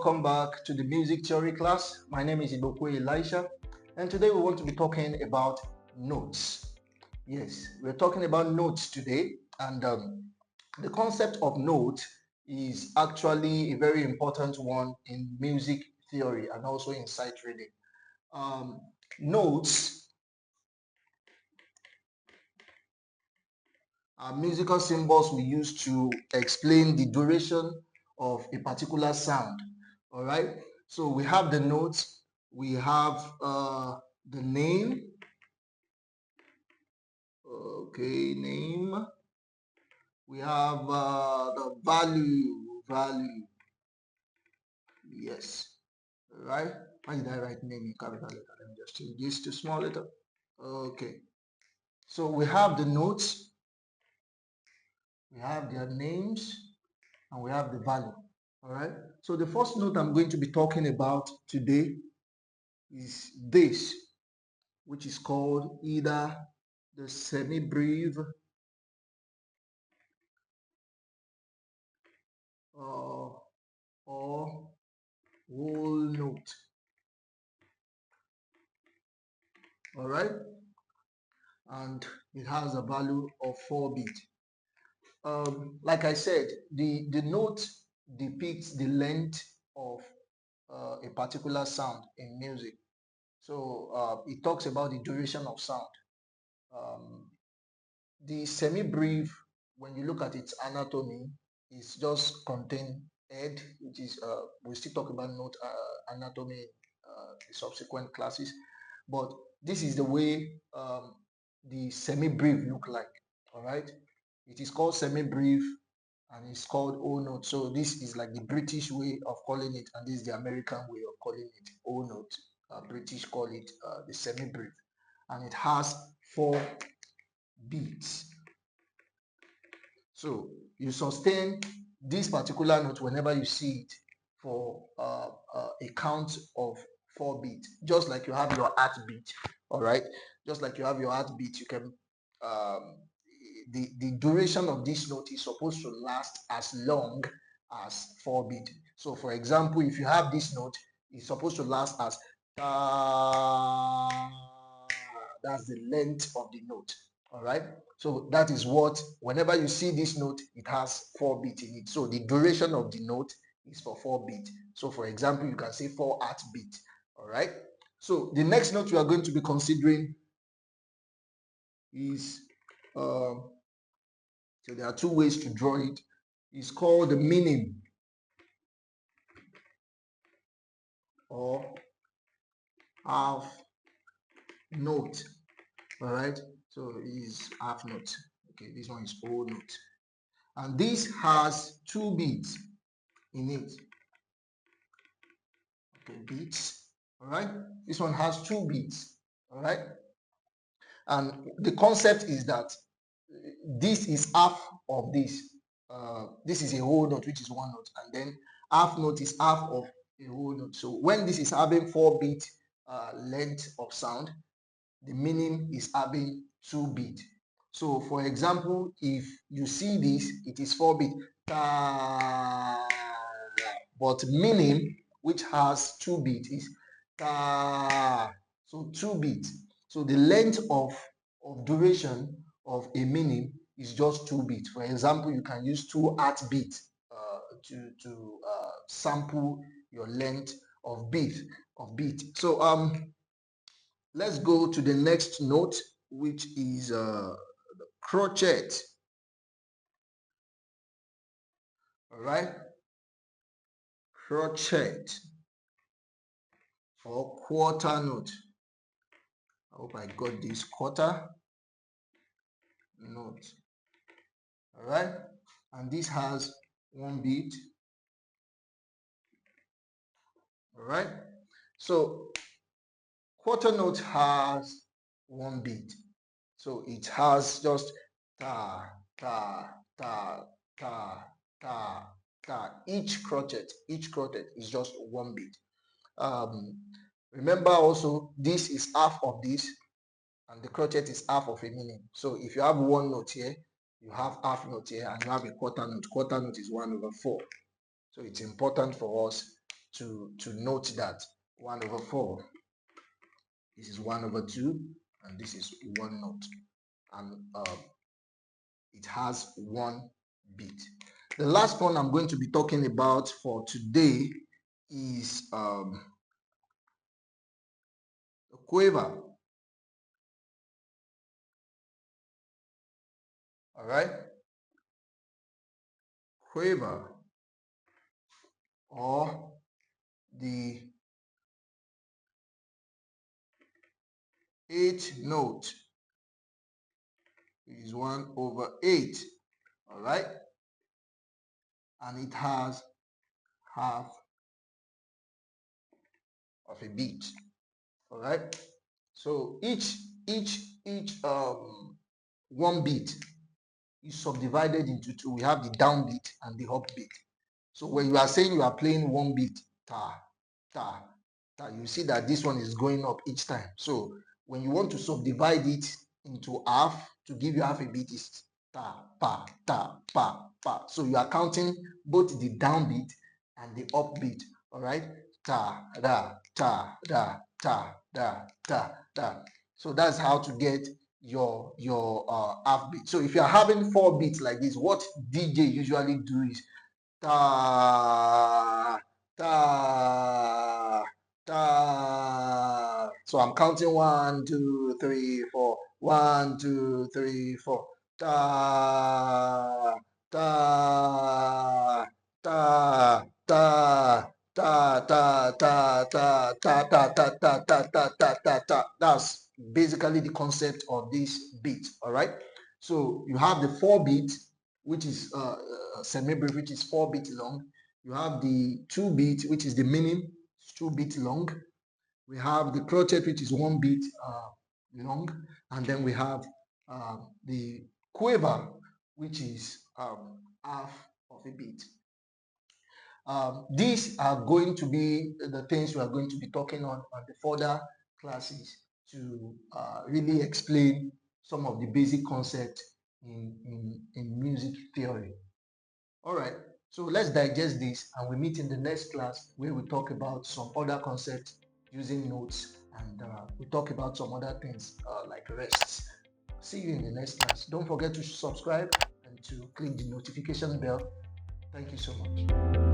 welcome back to the music theory class. My name is Ibokwe Elisha, and today we want to be talking about notes. Yes, we're talking about notes today, and the concept of note is actually a very important one in music theory and also in sight reading. Notes are musical symbols we use to explain the duration of a particular sound. All right, so we have the notes, we have the name, okay, name, we have the value, yes, all right. Why did I write name in capital letter? Let me just change this to small letter. Okay, so we have the notes, we have their names, and we have the value. All right, so the first note I'm going to be talking about today is this, which is called either the semibreve or whole note. All right, and it has a value of 4 bit. Like I said, the note depicts the length of a particular sound in music. So it talks about the duration of sound. The semibreve, when you look at its anatomy, is just contain head, which is we'll still talk about note anatomy in subsequent classes, but this is the way the semibreve look like. All right, it is called semibreve and it's called whole note. So this is like the British way of calling it, and this is the American way of calling it whole note. British call it the semibreve, and it has 4 beats. So you sustain this particular note whenever you see it for a count of 4 beats, just like you have your heartbeat. All right, just like you have your heartbeat, you can the duration of this note is supposed to last as long as 4 beats. So for example, if you have this note, it's supposed to last as that's the length of the note. All right, so that is what, whenever you see this note, it has 4 beats in it. So the duration of the note is for 4 beats. So for example, you can say 4 heartbeat. All right, so the next note we are going to be considering is so there are 2 ways to draw it. It's called the MINIM or half note. All right, so it is half note. Okay, this one is whole note, and this has 2 beats in it. Okay, beats. All right, this one has 2 beats. All right, and the concept is that this is half of this. This is a whole note, which is 1 note, and then half note is half of a whole note. So when this is having 4 beat length of sound, the MINIM is having 2 beat. So for example, if you see this, it is 4 beat, but MINIM, which has 2 beat, is so 2 beat. So the length of duration of a MINIM is just 2 beats. For example, you can use 2 heartbeat to sample your length of beat. So let's go to the next note, which is the crotchet. All right, crotchet or quarter note. I hope I got this, quarter note. All right, and this has 1 beat. All right, so quarter note has 1 beat, so it has just ta ta ta ta ta ta. Each crotchet is just 1 beat. Remember also, this is half of this, and the crotchet is half of a MINIM. So if you have 1 note here, you have half note here, and you have a quarter note. Quarter note is 1/4. So it's important for us to note that 1 over 4, this is 1 over 2, and this is 1 note, and it has 1 beat. The last one I'm going to be talking about for today is a QUAVER. All right, QUAVER, or the 8th note, is 1 over 8. All right, and it has half of a beat. All right, so each 1 beat is subdivided into 2. We have the downbeat and the upbeat. So when you are saying you are playing 1 beat, ta, ta, ta, you see that this one is going up each time. So when you want to subdivide it into half to give you half a beat, is ta, pa, ta, pa, pa. So you are counting both the downbeat and the upbeat. All right, ta, da, ta, da, ta, da, ta, da. So that's how to get your half beat. So if you are having 4 beats like this, what DJ usually do is ta, ta, ta. So I'm counting 1, 2, 3, 4. 1, 2, 3, 4. Ta, ta, ta, ta, ta, ta, ta, ta, ta, ta, ta, ta, ta, ta, ta, ta, ta. That's basically the concept of this beat. All right. So you have the 4 beat, which is semi-breve, which is 4 beats long. You have the 2 beat, which is the MINIM, 2 beats long. We have the crotchet, which is 1 beat long, and then we have the QUAVER, which is half of a beat. These are going to be the things we are going to be talking on the further classes to really explain some of the basic concepts in music theory. All right, so let's digest this, and we meet in the next class where we talk about some other concepts using notes, and we talk about some other things like rests. See you in the next class. Don't forget to subscribe and to click the notification bell. Thank you so much.